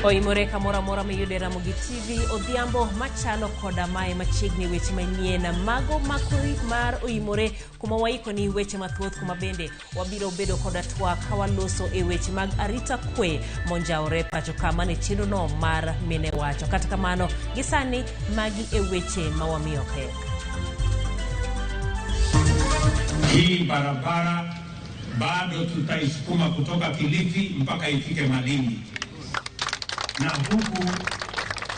OIMORE kamora mora miyude Ramogi TV odhiambo machalo koda mae machiegni weche manyien mago makori mar OIMORE kuma waiko ni weche mathoth kuma bende wabiro bedo koda twak kawaloso e weche mag arita kwe monjaore pacho kama ne chino no mar mine wacho. Kata kamano gisani magi e weche mawamiyo pek. Hii barabara bado tutaisukuma kutoka Kilifi mpaka ifike Malindi, na huku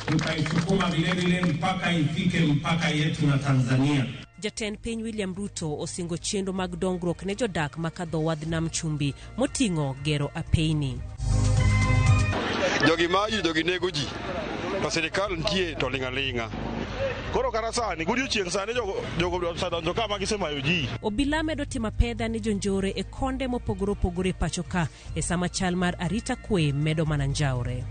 tutaisukuma vile mpaka ifike mpaka yetu na Tanzania. Jatend piny William Ruto osingo chenro mag dongruok ne jodak makadho wadh nam chumbi moting'o gero apeini. Jogi maji jogi nego ji, ma sirikal nitie to linga. Koro karasani gudio chieng sani jogo sadonjo kama gisemayo ji. Obila medo tima pedha ni jonjore e konde mopogore opogore pacho ka e sama chal mar arita kwe medo mananjaore.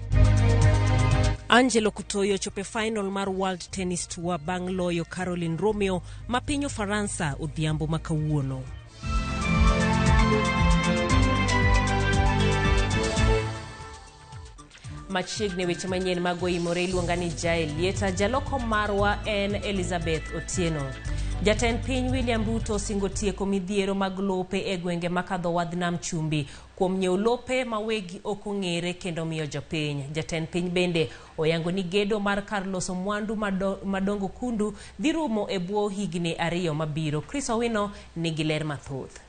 Angelo Kutoyo chope final mar World Tennis Tour bang' loyo Caroline Romeo ma piny Faransa odhiambo makawuono. Machiegni weche manyien mag OIMORE iluonga ni Jaelieta, jaloko marwa en Elizabeth Otieno. Jatend piny William Ruto singo tieko midhiero mag lope e gwenge makadho wadh nam chumbi kuom nyiewo lope mawegi okong'ere kendo miyo jopiny. Jatend piny bende oyango ni gedo mar kar loso mwandu madongo kundu dhi rumo e bwo higni 2 mabiro. Chris Owino nigi ler mathoth.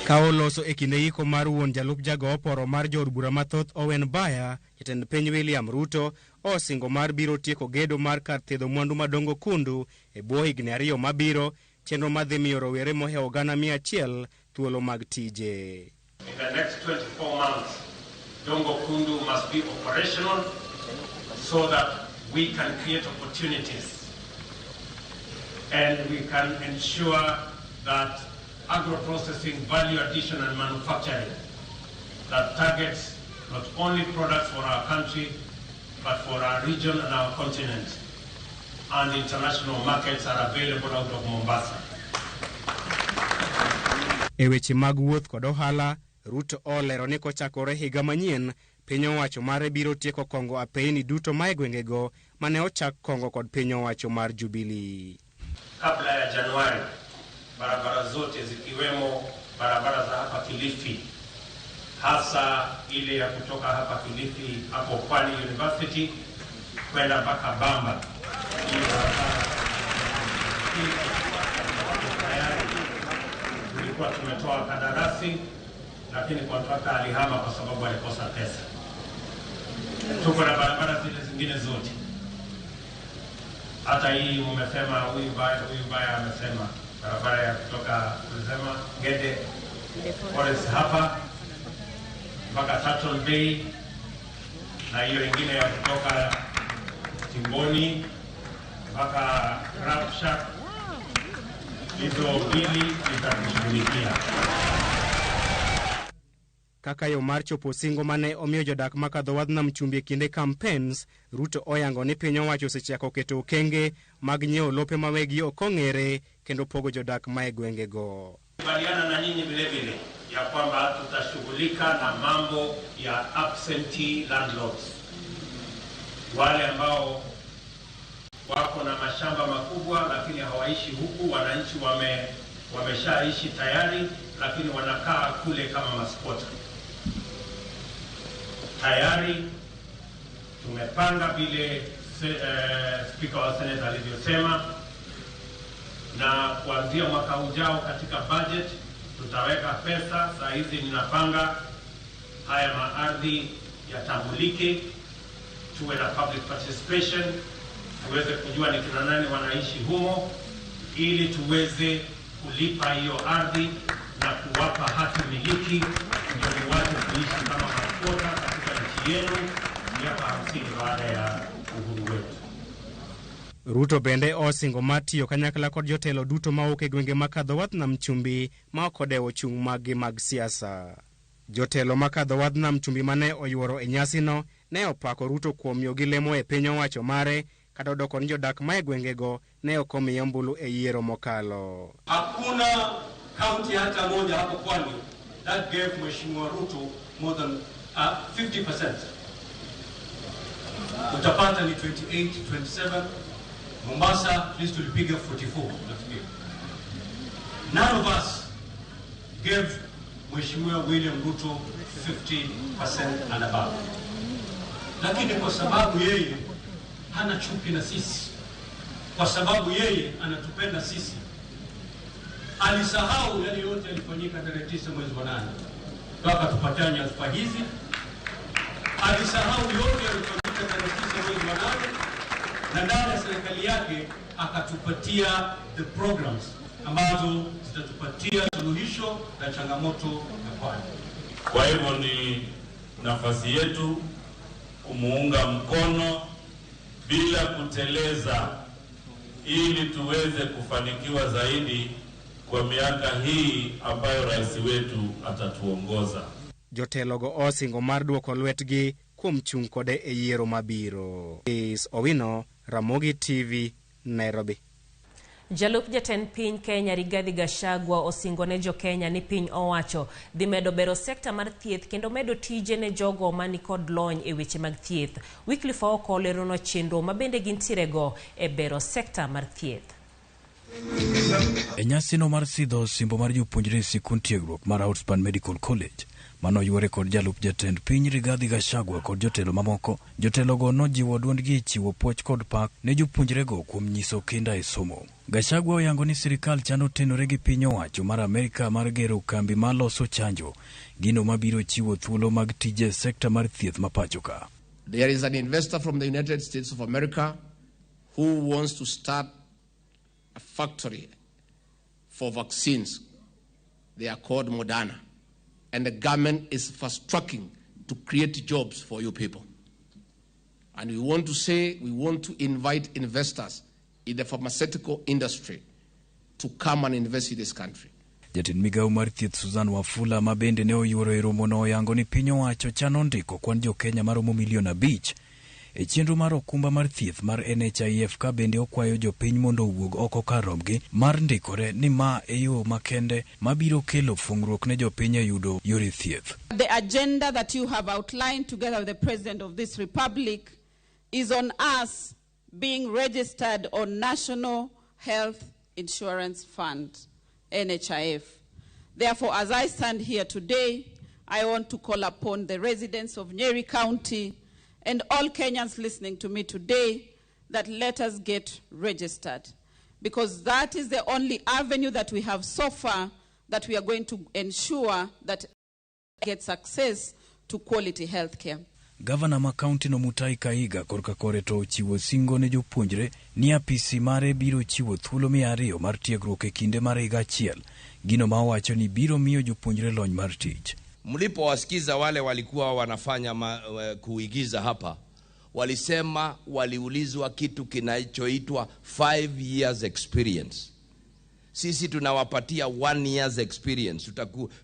Kaoloso e kinde iko mar wuon jalup jago oporo mar jood bura mathoth Owen Baya, jatend piny William Ruto osingo mar biro tieko gedo mar kar thedho mwandu madongo kundu e bwo higni 2 mabiro, chenro madhi miyo rowere mohewo 100,000 thuolo mag tije. In the next 24 months, Dongo Kundu must be operational so that we can create opportunities and we can ensure that agro-processing, value addition and manufacturing that targets not only products for our country but for our region and our continent and international markets are available out of Mombasa. E weche mag wuoth kod ohala, Ruto olero ni kochakore higa manyien, piny owacho mare biro tieko kongo apeini duto mae gwengego mane ochak kongo kod piny owacho mar Jubilee. Kabla ya Januari, barabara zote zikiwemo barabara za hapa Kilifi, hasa ile ya kutoka hapa Kilifi hapo Pwani University kwenda mpaka Bamba. Tulikuwa tumetoa kandarasi, lakini kontrakta alihama kwa sababu alikosa pesa. Tuko na barabara zile zingine zote. Hata hii mmesema huyu baya amesema barabara ya kutoka kusema Gede Forest hapa mpaka Turtle Bay, na hiyo ingine ya kutoka Timboni mpaka Rapsha. Hizo mbili zitashughulikia. Kaka yo mar chopo singo mane omiyo jodak makadho wadh nam chumbi kinde campaigns, Ruto oyango ni piny owacho osechako keto okenge mag nyiewo lope mawegi okong'ere kendo pogo jodak mae gwengego. Kubaliana na nyinyi vile ya kwamba tutashughulika na mambo ya absentee landlords, wale ambao wako na mashamba makubwa lakini hawaishi huku. Wananchi wameshaishi tayari lakini wanakaa kule kama maspota. Tayari tumepanga vile Speaker wa Senate alivyosema, na kuanzia mwaka ujao katika budget tutaweka pesa. Saa hizi ninapanga haya maardhi yatambulike, tuwe na public participation, tuweze kujua ni kina nani wanaishi humo, ili tuweze kulipa hiyo ardhi na kuwapa haki miliki ndio watu kuishi kama maspota katika nchi yenu miaka 50 baada ya uhuru wetu. Ruto bende osingo matiyo kanyakla kod jotelo duto mawuok e gwenge makadho wadh nam chumbi ma ok odewo chung' mag siasa. Jotelo makadho wadh nam chumbi mane oyuoro e nyasino ne opako Ruto kuom miyogi lemo e piny owacho mare, kata odoko ni jodak mae gwengego ne ok omiyo ombulu e yiero mokalo. Hakuna kaunti hata moja hapo Pwani that gave Mheshimiwa Ruto more than 50%. Utapata ni 28, 27. Mombasa, please tulipiga 44. None of us gave Mheshimiwa William Ruto 50% and above. Lakini kwa sababu yeye hana chuki na sisi, kwa sababu yeye anatupenda sisi, alisahau yale yote yalifanyika tarehe 9 mwezi wa 8. Toka tupatia nyadhifa hizi, alisahau yote yalifanyika tarehe 9 mwezi wa 8, na ndani ya serikali yake akatupatia the programs ambazo zitatupatia suluhisho la changamoto ya Pwani. Kwa hivyo ni nafasi yetu kumuunga mkono bila kuteleza, ili tuweze kufanikiwa zaidi kwa miaka hii ambayo rais wetu atatuongoza. Jotelogo osingo mar duoko lwetgi kuom chung' kode e yiero mabiro. Owino, Ramogi TV, Nairobi. Jalup jatend piny Kenya Rigathi Gachagua osingo ne jo Kenya ni piny owacho dhi medo bero sekta mar thieth kendo medo tije ne jogo mani kod lony e weche mag thieth. Wycliffe Okoth rono chenro mabende gintiere go e bero sekta mar thieth. E nyasino mar sidho simbo mar jopuonjre sikund tiegruok mar Outspan Medical College mano yuore kod jalup jatend piny Rigathi Gachagua kod jotelo mamoko, jotelogo nojiwo duondgi chiwo puoch kod pak ne jopuonjrego kuom nyiso kinda e somo. Gachagua oyango ni sirikal chano tenore gi piny owacho mar Amerika mar gero kambi ma loso chanjo, gino mabiro chiwo thuolo mag tije sekta mar thieth mapachoka. There is an investor from the United States of America who wants to start a factory for vaccines. They are called Moderna. And the government is fast-tracking to create jobs for you people. And we want to invite investors in the pharmaceutical industry to come and invest in this country. Jatend migao mar thieth Susan Wafula mabende ne oyuoro e romo no oyango ni piny owacho chano ndiko kwan jo Kenya maromo milion 5 e chenro mar okumba mar thieth mar NHIF, ka bende okwayo jopiny mondo owuog oko kar romgi mar ndikore ni ma e yo makende mabiro kelo fungruok ne jopiny e yudo yore thieth. The agenda that you have outlined together with the President of this Republic is on us being registered on National Health Insurance Fund, NHIF. Therefore, as I stand here today, I want to call upon the residents of Nyeri County and all Kenyans listening to me today that let us get registered, because that is the only avenue that we have so far that we are going to ensure that gets access to quality health care. Gavana ma kaunti no Mutahi Kahiga korka kore to chiwo singo ne jopuonjre ni apisi mare biro chiwo thuolo 200 mar tiegruok e kinde mar higa achiel, gino ma owacho ni biro miyo jopuonjre lony mar tich. Mlipowasikiza wale walikuwa wanafanya kuigiza hapa, walisema waliulizwa kitu kinachoitwa 5 years experience. Sisi tunawapatia 1 years experience.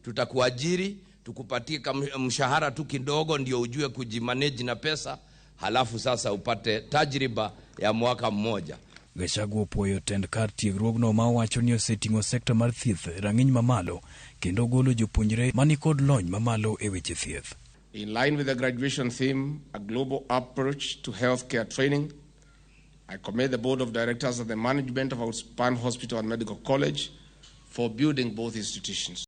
Tutakuajiri, tukupatie mshahara tu kidogo ndio ujue kujimanage na pesa, halafu sasa upate tajriba ya mwaka mmoja. Gachagua opwoyo tend kar tiegruogno ma owacho ni oseting'o sekta mar thieth rang'iny mamalo kendo golo jopuonjre mani kod lony mamalo e weche thieth. In line with the graduation theme, a global approach to healthcare training, I commend the board of directors and the management of Outspan Hospital and Medical College for building both institutions.